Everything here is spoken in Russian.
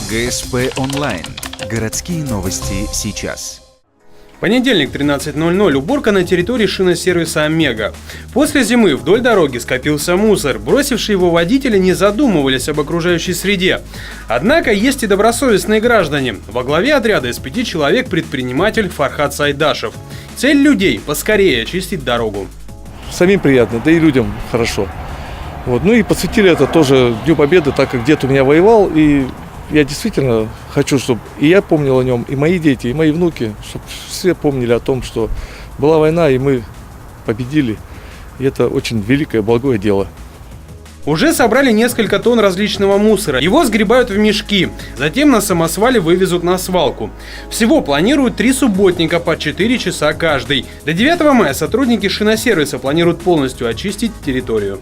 ГСП онлайн. Городские новости сейчас. Понедельник, 13:00. Уборка на территории шиносервиса «Омега». После зимы вдоль дороги скопился мусор. Бросившие его водители не задумывались об окружающей среде. Однако есть и добросовестные граждане. Во главе отряда из 5 человек предприниматель Фархат Сайдашев. Цель людей – поскорее очистить дорогу. Самим приятно, да и людям хорошо. Ну и посвятили это тоже Дню Победы, так как дед у меня воевал, и я действительно хочу, чтобы и я помнил о нем, и мои дети, и мои внуки, чтобы все помнили о том, что была война, и мы победили. И это очень великое, благое дело. Уже собрали несколько тонн различного мусора. Его сгребают в мешки, затем на самосвале вывезут на свалку. Всего планируют 3 субботника по 4 часа каждый. До 9 мая сотрудники шиносервиса планируют полностью очистить территорию.